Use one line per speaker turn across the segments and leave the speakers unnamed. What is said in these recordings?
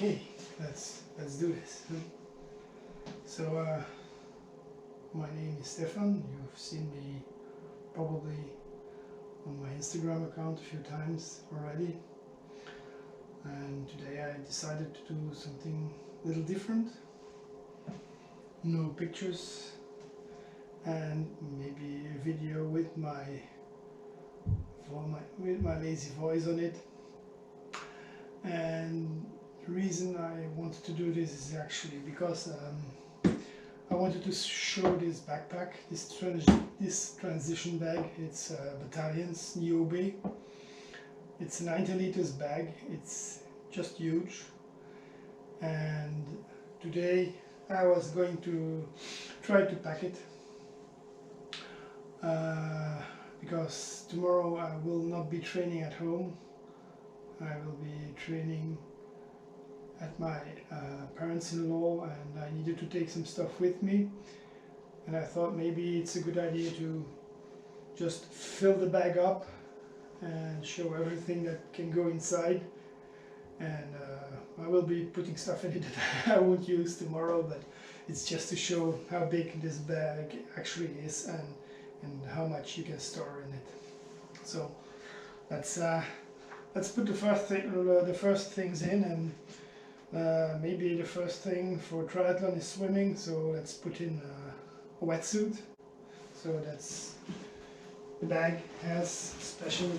Okay, let's do this. So my name is Stefan. You've seen me probably on my Instagram account a few times already, and today I decided to do something a little different. No pictures and maybe a video with my lazy voice on it. And the reason I wanted to do this is actually because I wanted to show this backpack, this transition bag. It's BTTLNS Niobe. It's a 90 liters bag. It's just huge. And today I was going to try to pack it because tomorrow I will not be training at home. I will be training at my parents-in-law, and I needed to take some stuff with me, and I thought maybe it's a good idea to just fill the bag up and show everything that can go inside. And I will be putting stuff in it that I won't use tomorrow, but it's just to show how big this bag actually is and how much you can store in it. So let's put the first things in, and maybe the first thing for triathlon is swimming, so let's put in a wetsuit. So that's, the bag has a special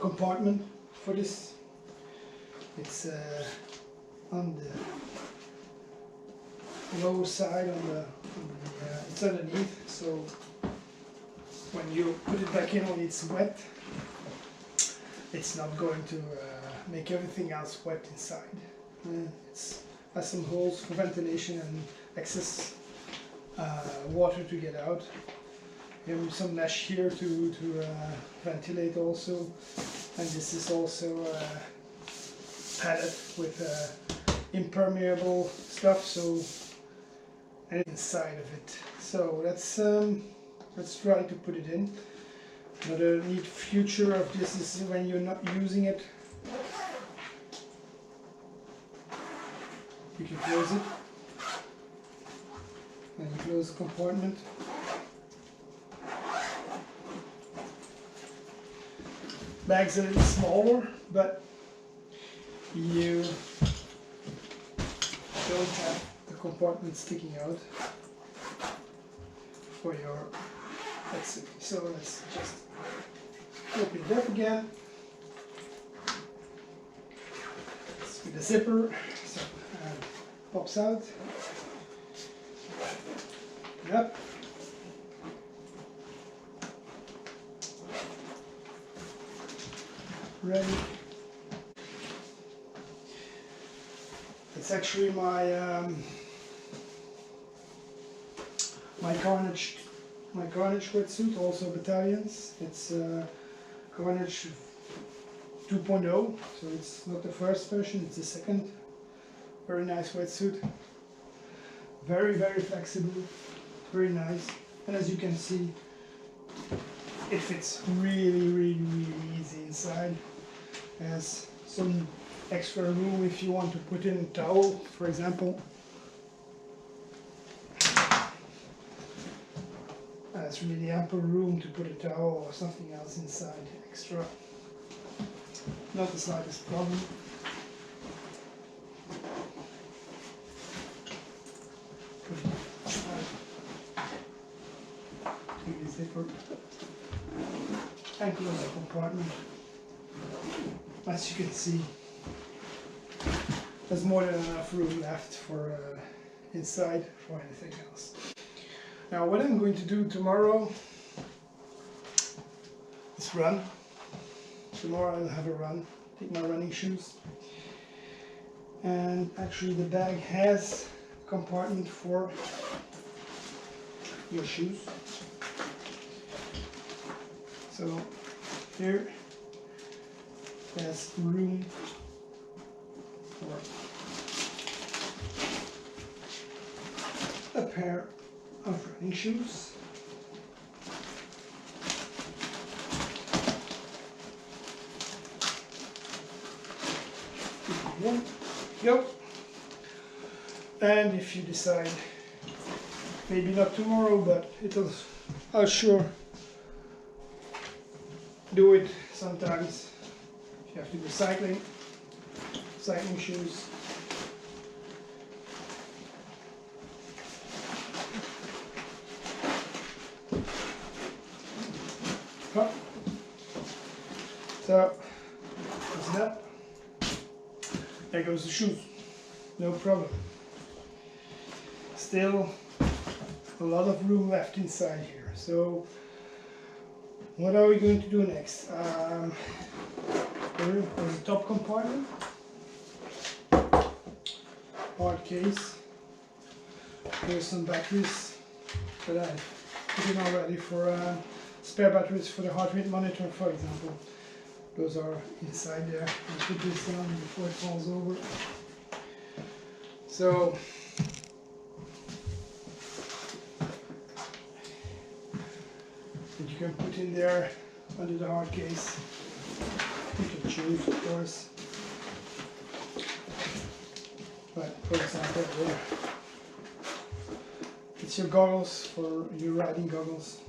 compartment for this. It's on the lower side, it's underneath, so when you put it back in when it's wet, it's not going to make everything else wet inside. It has some holes for ventilation and excess water to get out. Have some mesh here to ventilate also, and this is also padded with impermeable stuff, so and inside of it. So let's try to put it in. Another neat feature of this is when you're not using it, you can close it, and you close the compartment. Bag's a little smaller, but you don't have the compartment sticking out for your wetsuit. So let's just open it up again. With the zipper, so pops out. Yep. Ready. It's actually my my Carnage wetsuit, also BTTLNS. It's Carnage 2.0, so it's not the first version, it's the second. Very nice wetsuit. Very flexible, very nice. And as you can see, it fits really easy inside. It has some extra room if you want to put in a towel, for example. It's really ample room to put a towel or something else inside extra. Not the slightest problem. Take the zipper and close the compartment. As you can see, there's more than enough room left for inside for anything else. Now what I'm going to do tomorrow is run. Tomorrow I'll have a run, take my running shoes. And actually the bag has a compartment for your shoes. So here there's room for a pair of running shoes. One. go. And if you decide, maybe not tomorrow, but I'll sure do it sometimes. If you have to go cycling shoes. Oh. So that's that. There goes the shoes. No problem. Still a lot of room left inside here. So what are we going to do next? There's a top compartment, hard case. There's some batteries that I've put in already for spare batteries for the heart rate monitor, for example. Those are inside there. I'll put this down before it falls over. So that you can put in there under the hard case. You can choose, of course. But for example, there, it's your goggles, for your riding goggles,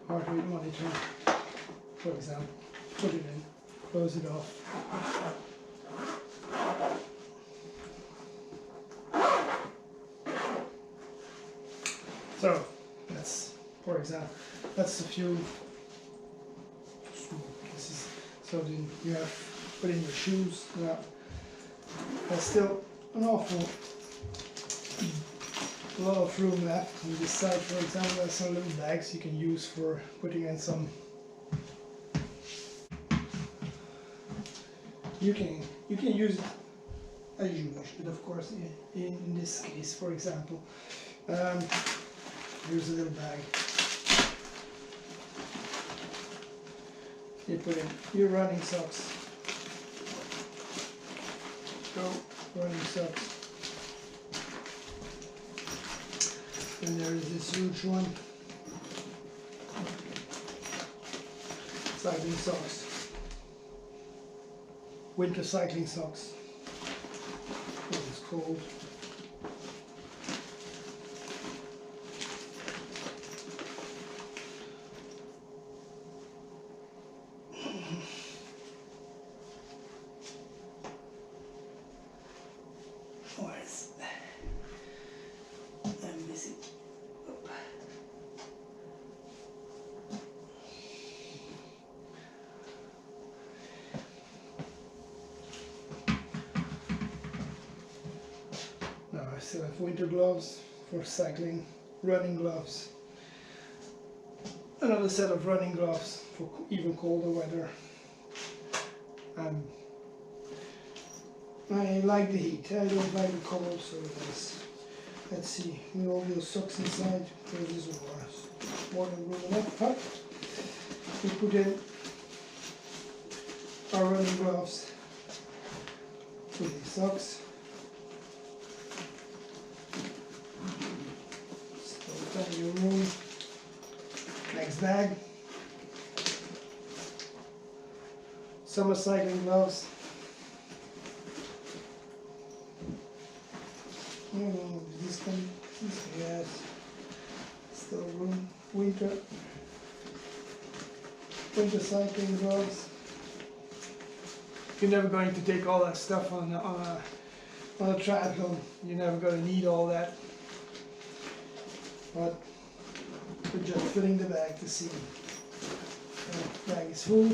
heart rate monitor, for example. Put it in, close it off. So that's, for example, that's a few. This is, so then you have put in your shoes. Now there's still an awful lot of room left on this side. For example, there's some little bags you can use for putting in some. You can use it as you wish, but of course in this case, for example, here's a little bag. You put in your running socks. Go, running socks. And there is this huge one. Cycling socks. Winter cycling socks. It is cold. I'm missing. Now I still have winter gloves for cycling, running gloves. Another set of running gloves for even colder weather. I like the heat, I don't like the cold, so let's see, with all those socks inside, there is more than room enough. Huh? We put in our running gloves with these socks. Still plenty of room. Next bag. Summer cycling gloves. This one, yes, still room. Winter cycling gloves. You're never going to take all that stuff on a triathlon. You're never going to need all that. But we're just filling the bag to see. The bag is full.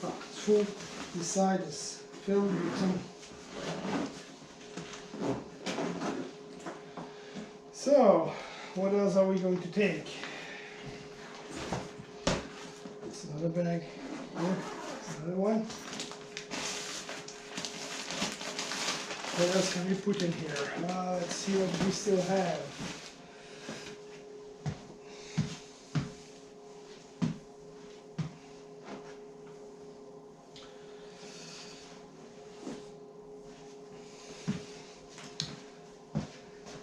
Oh, it's full. This side is filled with some. So, what else are we going to take? It's another bag here. It's another one. What else can we put in here? Let's see what we still have.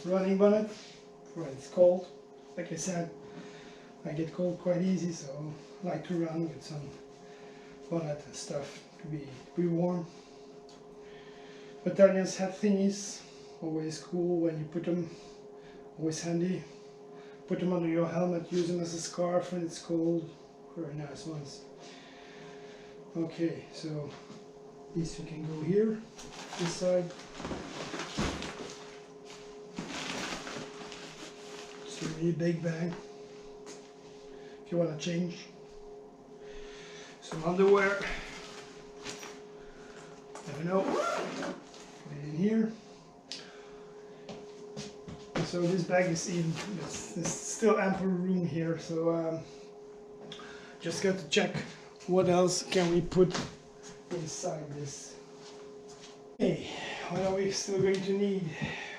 Running bonnet, when it's cold. Like I said, I get cold quite easy, so I like to run with some bonnet and stuff to be warm. battalions hat thingies, always cool when you put them, always handy. Put them under your helmet, use them as a scarf when it's cold. Very nice ones. Okay, so this we can go here, this side. It's a really big bag if you want to change. Some underwear, never know, put it in here. So this bag is even, there's still ample room here, so just got to check what else can we put inside this. Hey, what are we still going to need?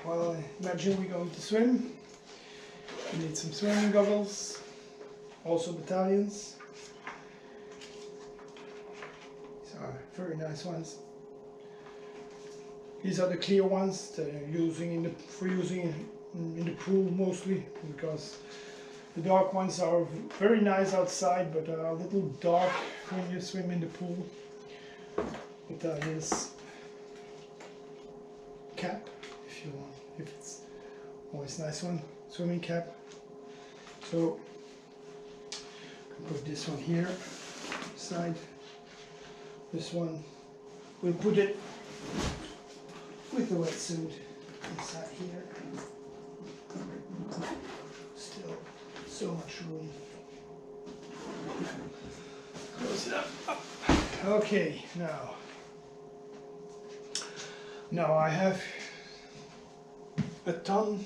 Well, imagine we're going to swim. We need some swimming goggles, also battalions. These are very nice ones. These are the clear ones that are using for using in the pool mostly, because the dark ones are very nice outside but are a little dark when you swim in the pool. But that is cap, if you want, if it's always nice one, swimming cap. So I put this one here side. This one we'll put it with the wetsuit inside here. Still so much room. Close it up. Okay, now I have a ton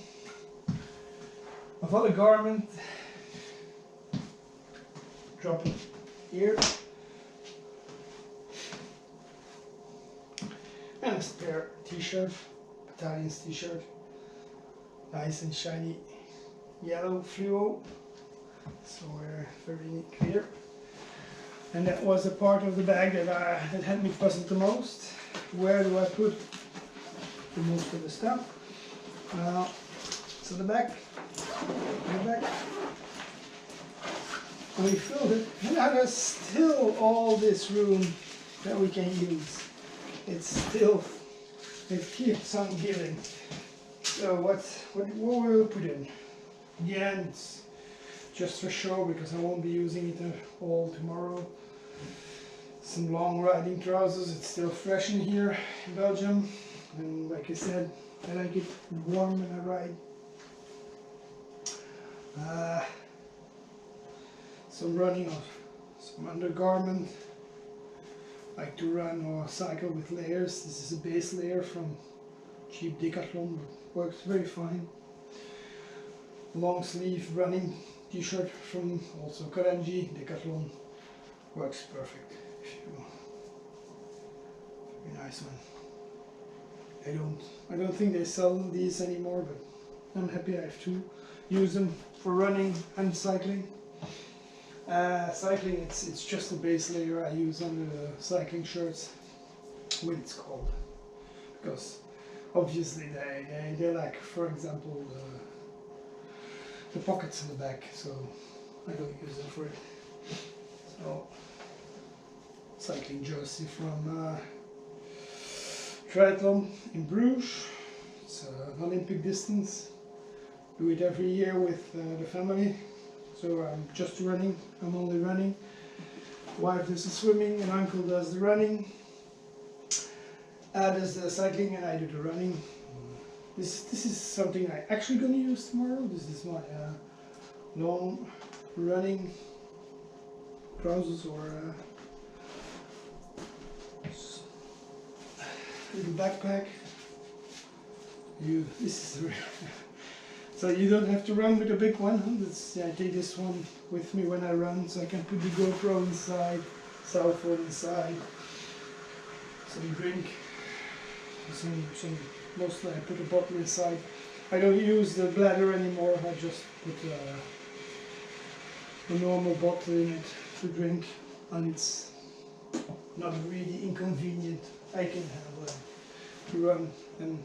of other garment. Drop it here. And a spare t-shirt, battalion's t-shirt, nice and shiny yellow fluo, so we're very clear. And that was a part of the bag that had me puzzled the most. Where do I put the most of the stuff? So the back, we filled it, and now there's still all this room that we can use. It keeps on giving. So what will we put in? Again, it's just for show because I won't be using it all tomorrow. Some long riding trousers. It's still fresh in here in Belgium, and like I said, I like it warm when I ride. Some running of some undergarment. Like to run or cycle with layers. This is a base layer from cheap Decathlon, but works very fine. Long sleeve running t-shirt from also Karanji, Decathlon, works perfect. Very nice one. I don't think they sell these anymore, but I'm happy I have to use them for running and cycling. Cycling, it's just a base layer I use on the cycling shirts, what it's called, because obviously they lack, for example, the pockets in the back, so I don't use them for it. So, cycling jersey from triathlon in Bruges. It's an Olympic distance. Do it every year with the family. So I'm just running, I'm only running. Wife does the swimming and uncle does the running. Does the cycling and I do the running. This is something I'm actually going to use tomorrow. This is my long running trousers or little backpack. This is so you don't have to run with a big one. I take this one with me when I run, so I can put the GoPro inside, cell phone inside, some drink, mostly I put a bottle inside. I don't use the bladder anymore, I just put a normal bottle in it to drink, and it's not really inconvenient. I can have a run and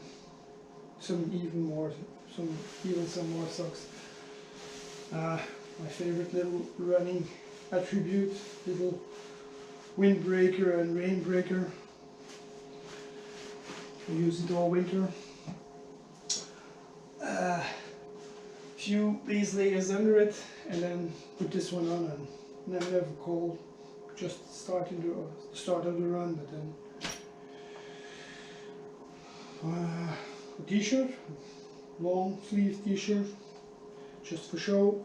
even some more socks. My favorite little running attribute, little windbreaker and rainbreaker. I use it all winter. Few base layers under it, and then put this one on, and never cold. Just start of the run, but then a t-shirt, long sleeve t-shirt, just for show,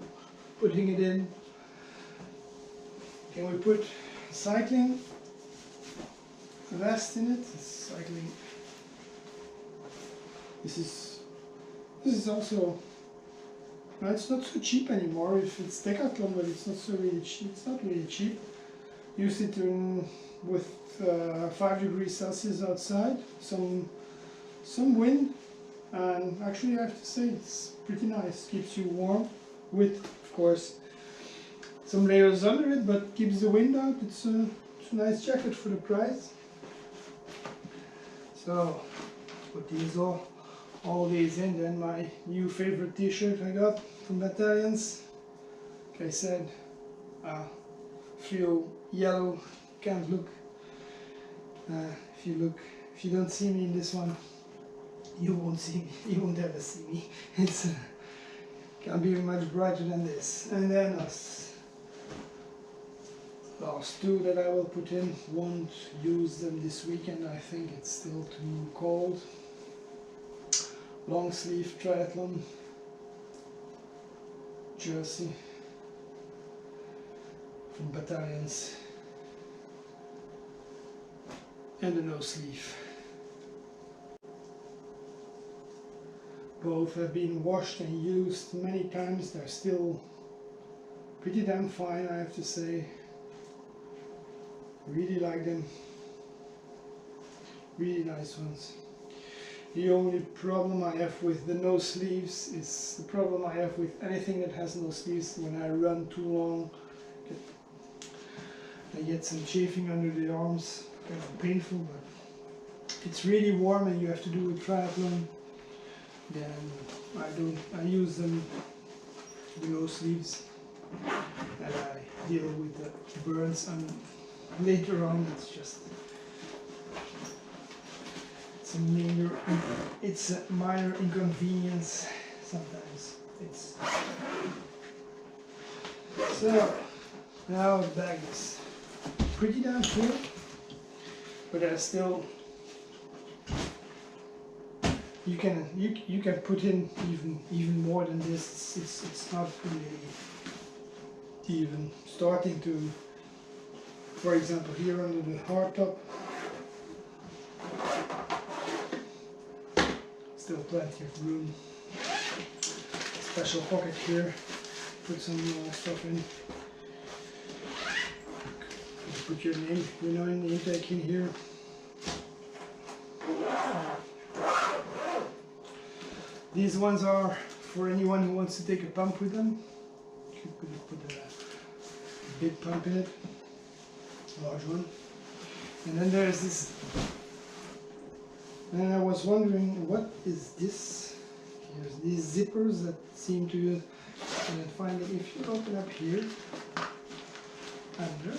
putting it in. Can we put cycling vest in it? Cycling. This is also. It's not so cheap anymore. If it's Decathlon, but it's not so really cheap. It's not really cheap. Use it with 5 degrees Celsius outside, some wind, and actually I have to say it's pretty nice. Keeps you warm with, of course, some layers under it, but keeps the wind out. It's a nice jacket for the price. So put these all these in. Then my new favorite t-shirt I got from Battalions. Like I said, fluo yellow, can't look. If you don't see me in this one, you won't see me. You won't ever see me. It's can't be much brighter than this. And then last two that I will put in. Won't use them this weekend. I think it's still too cold. Long sleeve triathlon jersey from Battalions, and a no sleeve. Both have been washed and used many times. They're still pretty damn fine, I have to say. Really like them. Really nice ones. The only problem I have with the no sleeves is the problem I have with anything that has no sleeves. When I run too long, I get some chafing under the arms, kind of painful, but if it's really warm and you have to do a triathlon, then I use them, the no sleeves, and I deal with the burns, and later on it's a minor inconvenience sometimes. So now the bag is pretty damn full, but I still you can put in even more than this. It's not really even starting to. For example, here under the hard top, still plenty of room. Special pocket here, put some stuff in. Put your name, in the intake in here. These ones are for anyone who wants to take a pump with them. You could put a big pump in it, a large one. And then there's this. And I was wondering, what is this? Here's these zippers that seem to use. And then finally, if you open up here, under,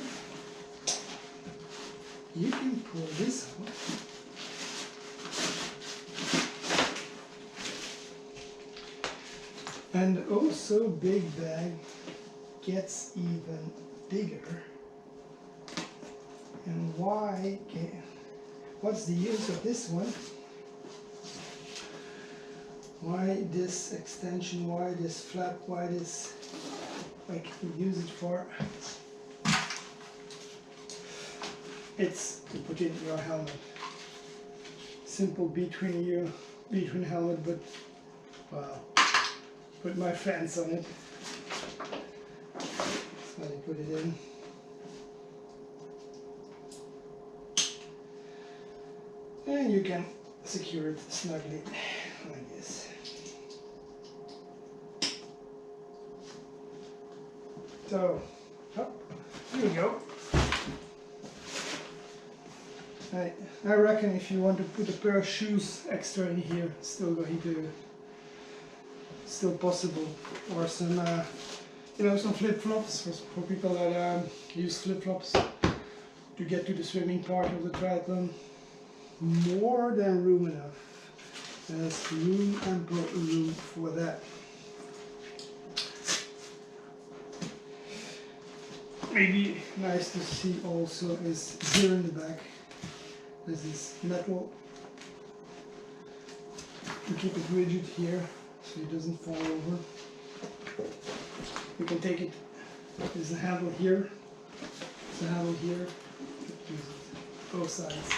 you can pull this out. And also big bag gets even bigger. And what's the use of this one? Why this extension? Why this flap? Why this? I can use it for. It's to put in your helmet. Simple between helmet, but wow. Put my fence on it. So I put it in. And you can secure it snugly like this. So, here we go. I reckon if you want to put a pair of shoes extra in here, still possible, or some some flip-flops for people that use flip-flops to get to the swimming part of the triathlon. more than room enough. There's ample room for that. Maybe nice to see also is here in the back. There's this metal to keep it rigid here so it doesn't fall over. You can take it. There's a handle here. There's a handle here. Use it both sides.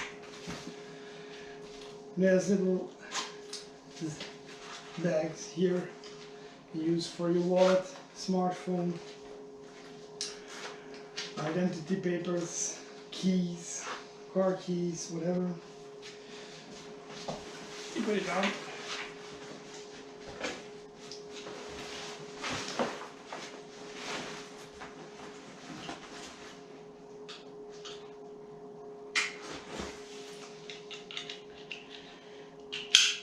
There's little bags here you use for your wallet, smartphone, identity papers, keys, car keys, whatever. You put it down.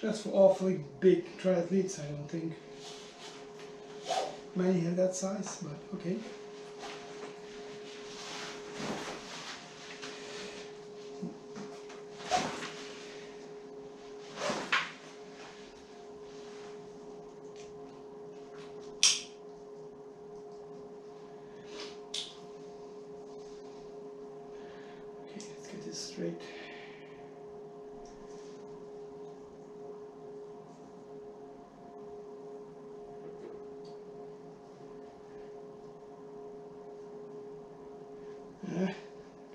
That's for awfully big triathletes. I don't think many have that size, but okay. Okay, let's get this straight.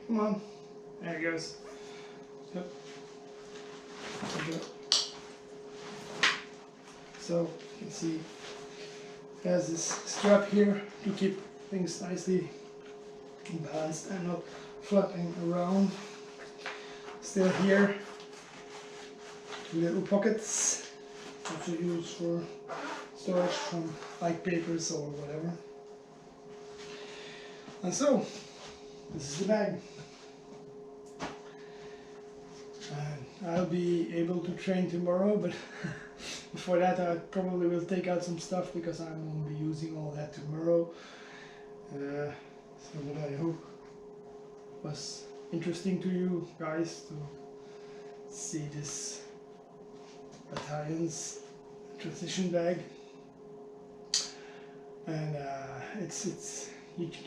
Come on, there it goes. Yep. So you can see it has this strap here to keep things nicely balanced and not flapping around. Still here, two little pockets, also used for storage from like papers or whatever. And so this is the bag. And I'll be able to train tomorrow, but before that I probably will take out some stuff because I won't be using all that tomorrow. So what I hope was interesting to you guys to see this battalion's transition bag. And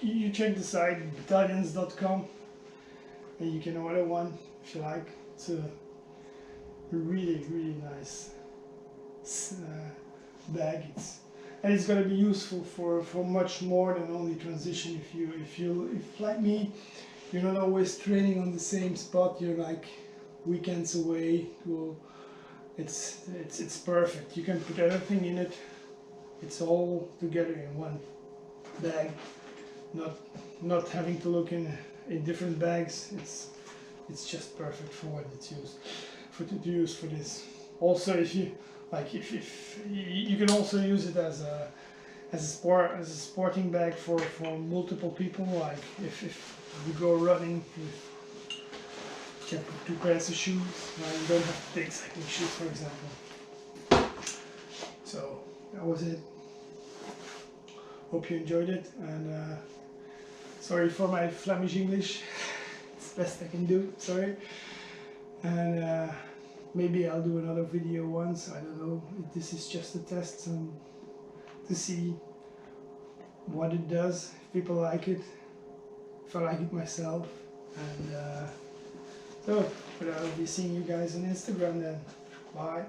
you check the site BTTLNS.com and you can order one if you like. It's a really nice bag. And it's going to be useful for much more than only transition. If like me, you're not always training on the same spot. You're like weekends away. It's perfect. You can put everything in it. It's all together in one bag. Not having to look in different bags. It's just perfect for what it's used for this. Also, if you like, if you can also use it as a sporting bag for multiple people. Like if you go running with, you can put 2 pairs of shoes. You don't have to take cycling shoes, for example. So that was it. Hope you enjoyed it, and sorry for my Flemish English. It's the best I can do, sorry. And maybe I'll do another video once, I don't know. This is just a test to see what it does, if people like it, if I like it myself. And so, but I'll be seeing you guys on Instagram then. Bye.